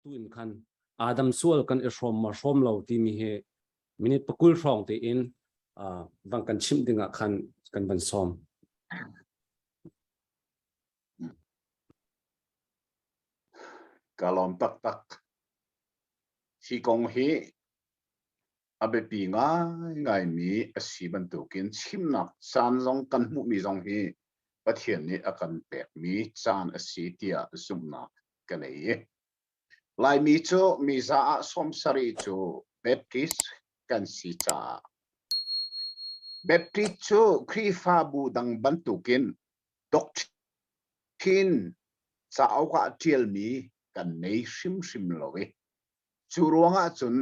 tu in khan Adam sual kan ishrom ma shrom lo ti mi he minute pakul rong te in wang kan chim dinga khan kan ban som kalom tak tak si kong hi abe pi ngai mi asi ban tu kin chim nak san zong kan mu mi zong hi pathian ni akan pek mi chan asi tia zum na kalei lai mi chu mi za som sari chu baptist kan si cha baptist chu khri fa bu dang ban tu kin doctrine cha au ka tiel mi kan nei sim sim lowe chu ruanga chun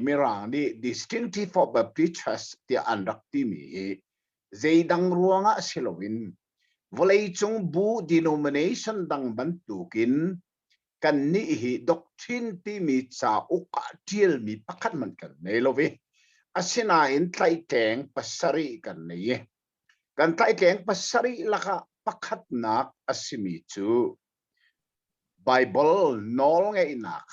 mirang ni distinctive of Baptist Church ti andak ti mi zeidang ruanga silowin volei chung bu denomination dang ban tukin kan ni hi doctrine ti mi cha uka tiel mi pakhat man kan nei lowe asina in tlai teng pasari kan nei kan tlai teng pasari laka pakhat nak asimi chu Bible nol ngai nak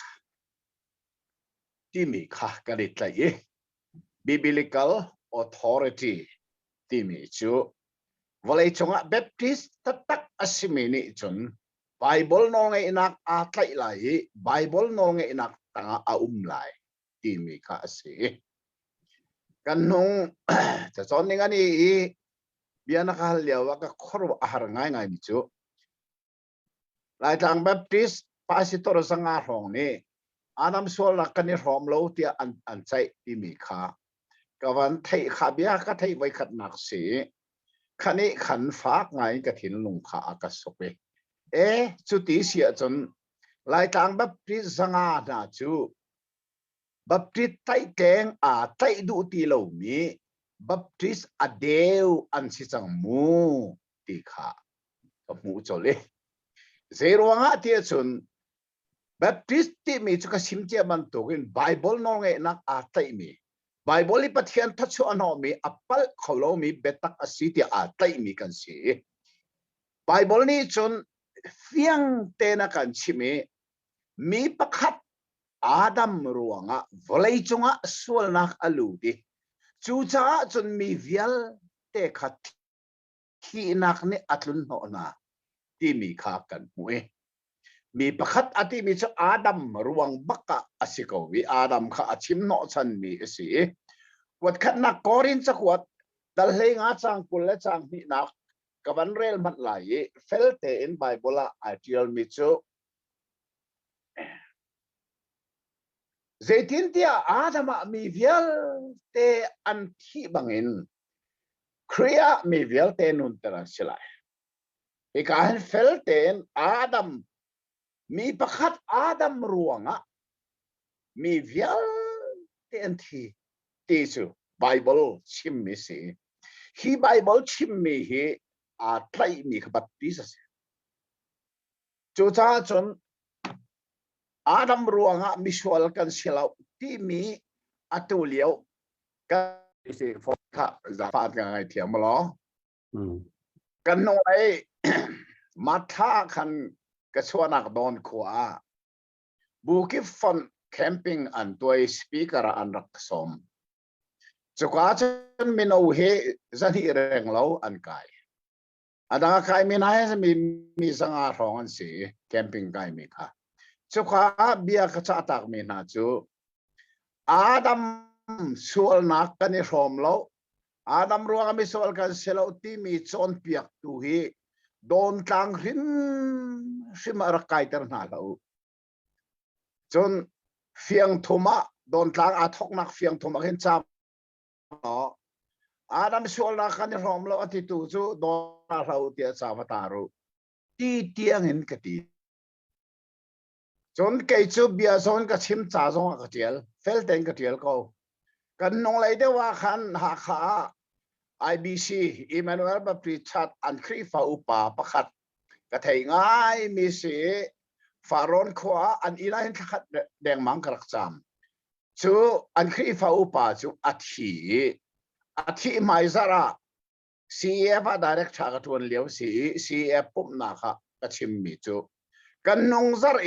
timi kha kalit lai biblical authority timi chu volei chunga Baptist tatak asimi ni chun Bible nol ngai nak a tlai lai Bible nol ngai nak tanga a lai timi kha ase kan nong cha chon ning ani biana ka liawa ka khoro ahar ngai ngai ni chu lai tang Baptist pastor sanga rong ni Adam sol la kan ni rom lo tia an chai ti mi kha kawan thei kha bia ka thei vai khat nak se khani khan fak ngai ka thin lung kha ka sope chu ti sia chon lai tang Baptist sanga na chu Baptist tai teng a tai du ti lo mi Baptist adeu an si chang mu ti kha ka mu chole zero nga ti chun Baptist ti mi chu ka simche man to in Bible no nge nak a tai mi Bible i pathian thatchu ano mi apal kholo mi betak asiti a tai mi kan si Bible ni chun fiang te na kan chimi mi pakhat Adam ruanga volei chunga sual nak alu di chu cha chun mi vial te khat khi nak ni atlun no na ti mi kha kan mu mi pakhat ati mi chu Adam ruang baka asiko wi Adam kha achim no chan mi si wat khat na korin cha kwat dal he nga chang kul la chang mi na kaban rel mat lai felte in Bible ideal mi chu Zaitin tia Adam mi vial te an thi bangin kriya mi vial te nun tara silai ikahan felten Adam mi pakhat Adam ruanga mi vial te an thi te chu Bible chim mi si hi Bible chim mi hi a tlai mi Baptist chu cha chon Adam ruanga misual kan silaw ti mi atuliao ka si fokha zapat ka ngai thiam lo kan no ai matha khan ka chuanak don khwa buki fon camping an toy speaker an rak som chukwa chen mino he zani reng lo an kai ada kai minai mi sanga rong an si camping kai mi kha chukha bia ka cha tak mi na chu Adam sual nak kan rom lo Adam ruang mi sual kan selo ti mi chon piak tu hi don tang rim simar kai ter na lo chon fiang thuma don tang athok nak fiang thuma hin cha Adam sual nak kan rom lo ati tu chu don na lo tia cha mataru ti tiang hin ka ti chon kai chu bia zon ka chim cha zong ka tiel fel ten ka tiel ko kan nong lai de wa khan ha kha IBC Emmanuel Baptist chat an khri fa upa pakhat ka thei ngai mi si faron khwa an ilain khat deng mang karak cham chu an khri fa upa chu athi mai zara CF direct tha ka tuan leo CF pum na kha ka chim mi chu kan nong zar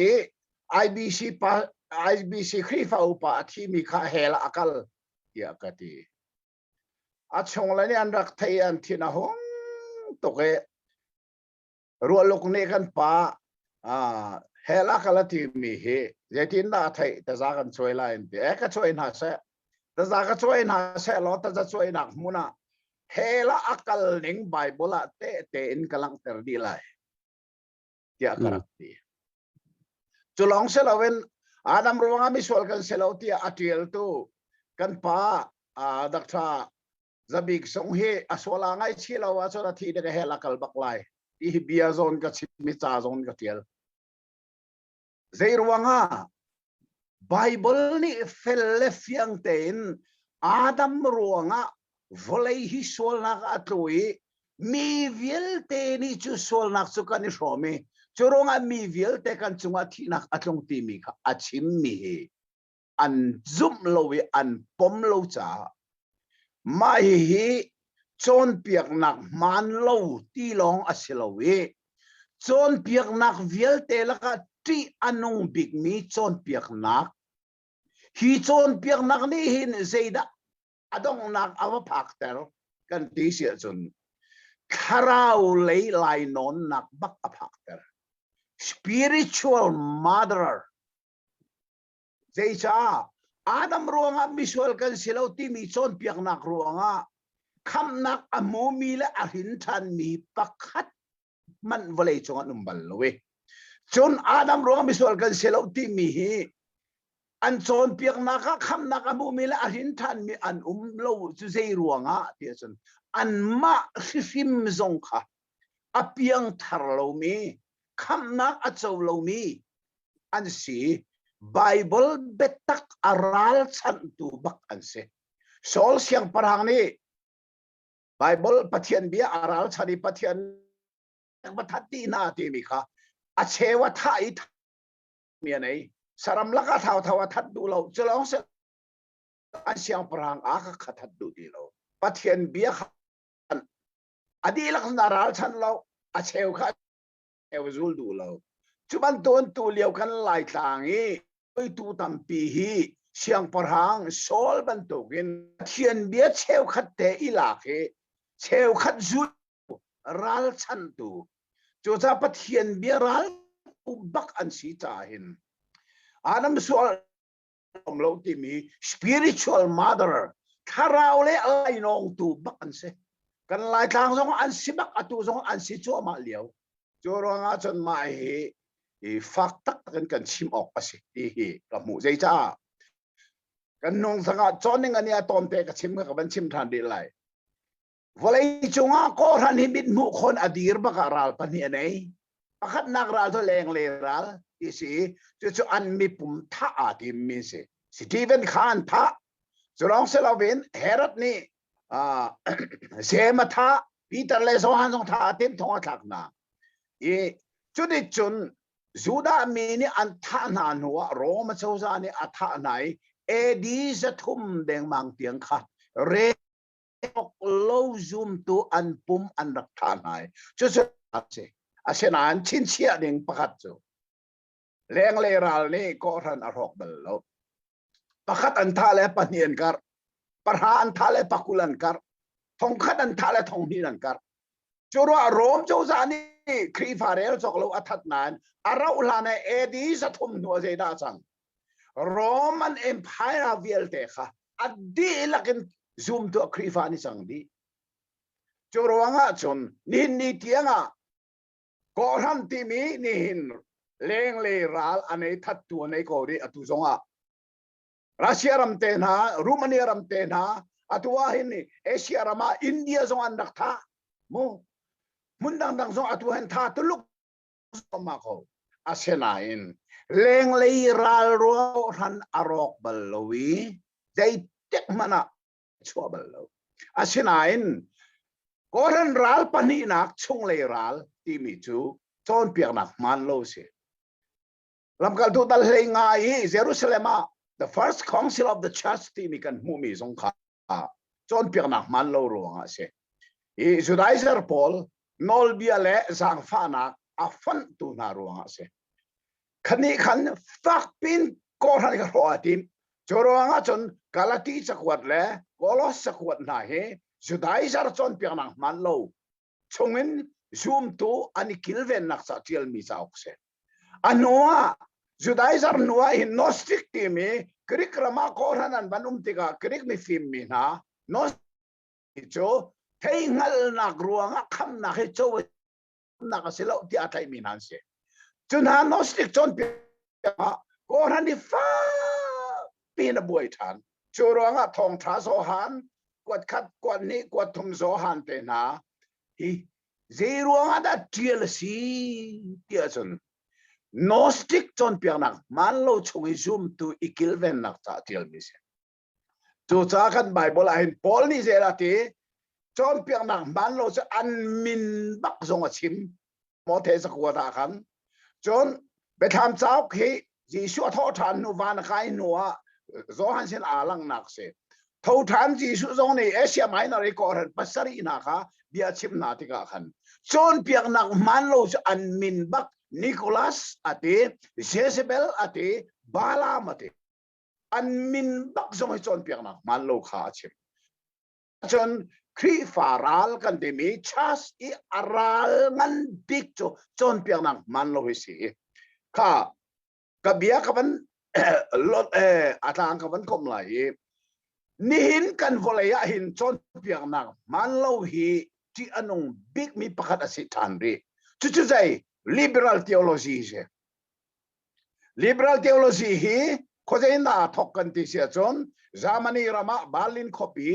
IBC pa IBC khrifa upa thi mi kha hela akal ya kati achong la ni an rak thai an thina hong to ke rualok ne kan pa hela kala ti mi he jetin na thai ta za kan choi la en te ka choi na se ta za ka choi na se lo ta za choi nak muna hela akal ning bible te in kalang ter di lai ya karakti chulong se lawen Adam ruanga mi sol kan selauti atiel tu kan pa dakta zabik song he asola ngai chilawa chora thi de hela kal baklai i bia zone ka chimi cha zone ka tiel zei ruanga bible ni felle fiang ten Adam ruanga volei hi sol nak atoi mi viel te ni chu sol nak chu kan ni romi churonga mi viel te kan chunga thinak atlong ti mi kha achim mi he an zum lowi an pom lo cha mai hi chon piak nak man lo ti long asilowi chon piak nak viel te la ka ti anong big mi chon piak nak hi chon piak nak ni hin zeida adong nak awa phakter kan ti sia chun kharau lei lai non nak bak aphakter spiritual mother zeicha Adam ruanga misual kan silau ti mi chon piak nak ruanga kham nak amu mi la ahin than mi pakhat man volei chonga numbal lowe chon Adam ruanga misual kan silau ti mi hi an chon piak naka kham nak amu mi la ahin than mi an lo chu zei ruanga ti chon an ma sim zong kha apiang thar lo mi kham nak achou lo mi an si Bible betak aral chan tu bak an se sol siang parang ni Bible pathian bia aral chani pathian bathati na ti mi kha achewa thai mi nei saram laka thau thawa that du lo chlong se an siang parang a kha khathat du ti lo pathian bia khan adi lak naral chan lo achew kha zul du lo chuban ton tu liao kan lai tlangi oi tu tam pi hi siang parhang sol ban to gen thian bia cheu khat te ila ke cheu khat zu ral chan tu chu cha pathian bia ral u bak an si cha hin anam sol om lo ti mi spiritual mother tharau le ai nong tu bak an se kan lai tlang song an si bak atu song an si chu ma liao chu ro nga chon mai hi fak tak kan chim ok pasi hi ka mu zai cha kan nong sanga choning ania tom te ka chim ka ban chim than di lai volei chunga ko ran hi mit mu khon adir ba ka ral pani nei pakhat nak ral tho leng le ral ti si chu an mi pum tha a ti mi se Stephen Khan tha chulong se lovin herat ni sema tha Peter le so han song tha tim thong thak na e chu ni chun Juda mi ni an tha na nuwa Roma chauza ni atha nai edi za thum deng mang tiang kha re lo zoom tu an pum an rak tha nai chu chu se asena an chin chia ding pakhat chu leng le ral ni ko ran a rok bel lo pakhat an tha le panien kar parha an tha le pakulan kar thong khat an tha le thong ni an kar churo rom chauza ni kri farel choklo athat nan ara ulana edi sa thum no zeda chang Roman Empire vielte kha adi lakin zoom to kri fa ni chang di churwanga chon ni tianga ko ram ti mi ni hin leng le ral anei that tu nei ko ri atu zonga Russia ram te na Romania ram te na atwa hin ni Asia rama India zong an dak tha mo mundang dang zong atu hen tha tu luk ma ko asenain leng lei ral ro ran arok balowi dai tek mana chwa balo asenain koran ral pani nak chung le ral ti mi chu chon piak nak man lo se lam kal tu dal le ngai Jerusalem the first council of the church ti mi kan mu mi zong kha chon piak nak man lo ro nga se e Judaizer Paul nol bia le zang fa na afan tu na ro nga se คันนี้คันฟักปินก็ทันกับรอทีมจรวงจนกาลตีสักวัดแล้วก็ลอสักวัดน่ะเฮสุดท้ายจะจนเปียงนักมันโลชงเงินซูมตัวอันนี้คิลเวนนักสัตย์เจลมีสาวเสอันนัวสุดท้ายจะนัวหินนอสติกทีมีคริกรามาโครานันบันติกาคริกมีฟิล์มมีนะนอสติโจเที่ยงหัลนักรัวงักคำนักให้โจนักเสลาที่อาทัยมีนั่นเสจนหานอสติกจนเปียงโครานีฟ้าปีนบวยฐานจรวงทองท้าโซหันกวดคัดกวดนี้กวดทุมโซหันเตนะฮีเจรวงได้เทียลสีเทียจนนอสติกจนเปียงนักมันโลชงอิซุมตัวอีกิลเวนนักตาเทียลมิเซจูจ้ากันไบเบิลเห็นพอลนี่เจราตีจนเปียงนักมันโลจะอันมินบักจงชิมมอเทสกัวตาขันจนไปทำเจ้าขี้จีชัวทอทันนูวานใครนัวโซฮันเซนอาลังนักเสทอทันจีชัวจงนี่เอเชียไม่นาริกอร์ปัสสรีนักฮะเบียชิมนาติกาขันจนเปียงนักมันโลจะอันมินบักนิโคลัสอาทิเจเซเบลอาทิบาลามอาทิอันมินบักจงให้จนเปียงนักมันโลขาชิมจนครีฟารัลกันเดมีชัสอีอารัลงันบิ๊กจนเปียงนักมันโลหิสีข้ากับเบียกับมันลดอาทางกับมันคมไหลนี่หินกันวลายหินจนเปียงนักมันโลหิที่อันงบิ๊กมีประคัตสิทานรีจุดใจliberal theology เช่ liberal theology ฮีเขาจะน่าทอกกันที่เสียจนจามันีรามาบาลินคอปี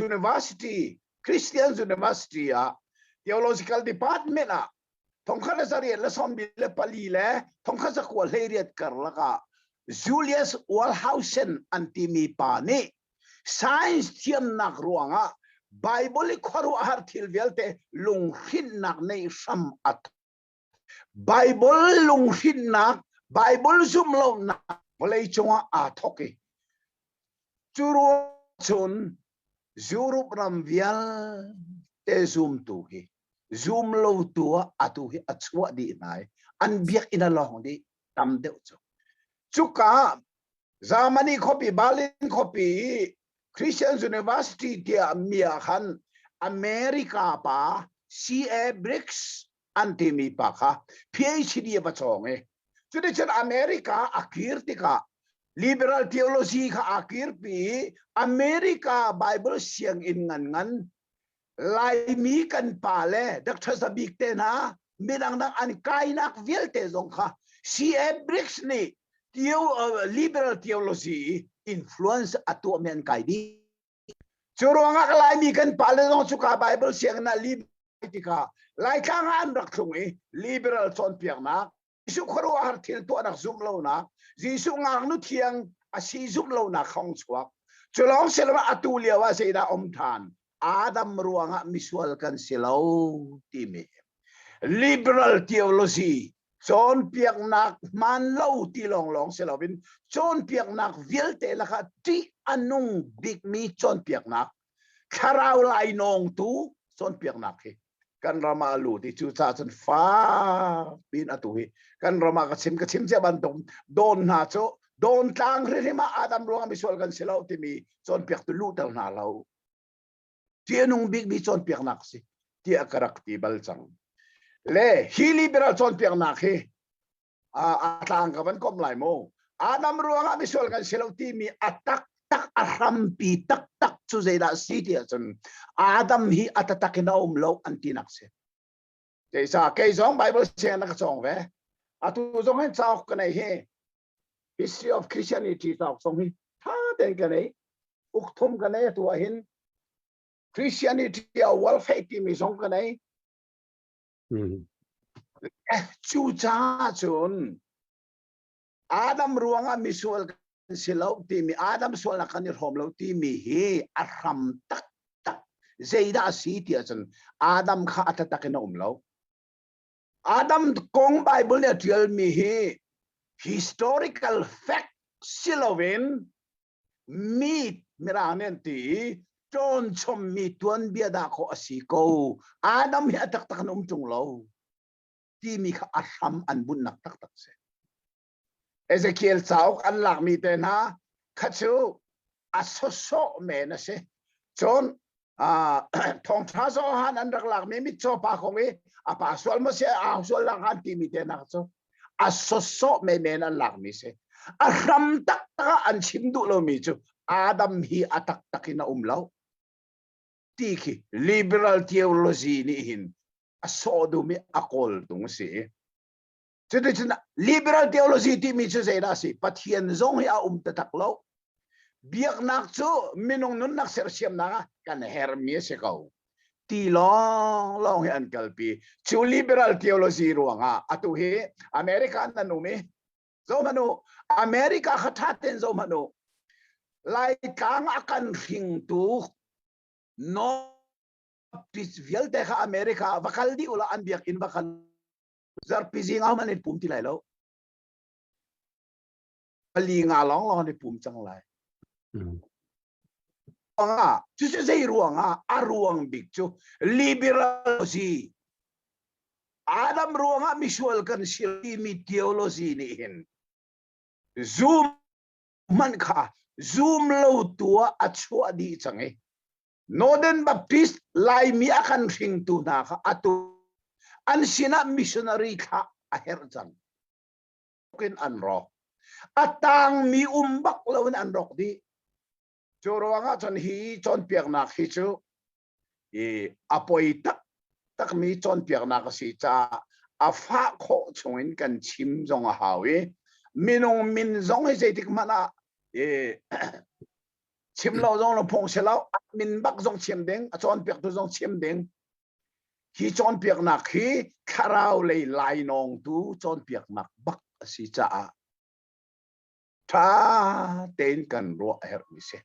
University Christian University อะ theological department อะทงข้าราชการและสมบิเลปลีและทงข้าราชการเรียนกันละก็ Julius Wallhausen อันที่มีปานี่ science เทียมนักรวงอะ Bible ขวาอาหารทิลเวลเตลงหินนักในสัมอัตBible ลงหินนัก Bible ซุ่มลงนักวันเลยจงอาทอกจูรุชนจูรุปรำวิลเตซุ่มตุฮีซุ่มโลตัวอาตุฮีอัจฉวดีนายอันเบียกอินาลองดีตามเดียวจุกาจามันีคอปีบาลินคอปี Christian University ที่อเมริกันอเมริกาป่า CA Briggs อันที่มีปากฮะ PhD ประจงจุดที่อเมริกาอาคิร์ติกา liberal theology ค่ะอาคิร์ปีอเมริกา Bible เสียงอินงันไลมีกันป่าเล่ดักทศบิกเตนะมีดังอันกายนักวิลเตจงค่ะ CA Briggs นี่liberal theology influence อัตัวเมียนไกดีจรวงอะไรมีกันป่าเล่ต้องสุขา Bible เสียงนะ liberal ไล่ข้างอันรักตรงนี้ liberal จนเปียกนักสุขรู้อาทิตย์ตัวนักซุ่มโลนักจีสุงางนุเทียงอาชีซุ่มโลนักของสวกจะลองเสลว่าอตุเลียว่าเสดาอมทานอาดัมรวงมิสวลกันเสลาทีมี liberal theology จนเปียกนักมันเล่าที่ลองเสลาวินจนเปียกนักวิลเตละค่ะที่อนุงบิ๊กมีจนเปียกนักคาราวไลนองตูจนเปียกนักกันรามาลูที่จูจ่าจนฟ้าปีนอตุฮีกันรามากระชิมเจ้าบันตงโดนหาโจโดนทางเรื่องมาอาดัมรวงมิสวลกันเสลาที่มีจนเปียกตุลูตลนาเราที่นุ่งบิ๊กมีจนเปียกนักสิที่อักรักที่บัลจังเล่ฮีลิเบรัลจนเปียกนักฮีอาทางกับมันก็ไม่โมอาดัมรวงมิสวลกันเสลาที่มีอัตักอารมณ์ปีตักสุดยอดสิที่จนอาดัมฮีอัตตักน่าโลอันที่นักเสียแต่สาแค่สองไบเบิลเสียนักสองเว้อาตุสองให้สาวกันไอ้เฮ history of Christianity สาวสองให้ท่าเดินกันไอ้อุกทุมกันไอ้ตัวเห็น Christianity เอาวัลเฟกที่มีสองกันไอ้จูจ้าจนอาดัมรวงมิสวลเสลาที่มีอาดัมสวลนักนิรหอมเลาที่มีเฮอารมณ์ตักเจด้าสีที่จนอาดัมข้าอัตตักน่าเลาอาดัมกงไบเบิลเนี่ยที่มีเฮ historical fact สิลาวินมีมิราเนนตีจนชมมีตวนเบียดาโคอสิโกอาดัมเฮอัตตักน่าจงเลาที่มีข้าอารมณ์อันบุญนักตักเส Ezekiel cháu ăn lạc mi tên ha khát chú so mẹ nó sẽ chọn thong thá so han ăn đặc lạc mi cho pa không ấy pa sual mà sẽ sual lạc han ti mi tên na cho so mẹ nó lạc mi sẽ ram tak ta an chim du lo mi chu Adam hi atak takina umlaw tiki liberal theology ni hin so du mi akol tung si Jadi liberal theology ti mi chu sei da si pathian zong hi tatak lo biak nak chu minong nun nak ser siam na kan hermi se kau ti long hi an kalpi chu liberal theology ruanga atu hi America nanu mi zo manu America khathaten zo manu lai kang akan ring tu no pisvial te kha America bakal di ula an biak in bakal zar pizing au manin pum ti lai lo ali nga long ni pum chang lai nga chu chu sei ruanga aruang big chu liberal si Adam ruanga visual kan si mi theology ni hin zoom man kha zoom lo tua achua di change Northern Baptist lai mi akan ring tu na kha atu an sina missionary kha aher chan kin an ro atang mi umbak lawin an rok di choro nga chan hi chon piak na hi chu apoi tak mi chon piak na ka si cha afa kho chungin kan chim jong a hawi minong min zong he jaitik mana chim lo zong lo phong se lo min bak zong chim deng a chon piak tu zong chim deng hi chon piak nak hi kharau lei lai nong tu chon piak nak bak si cha a tha ten kan ro her mi se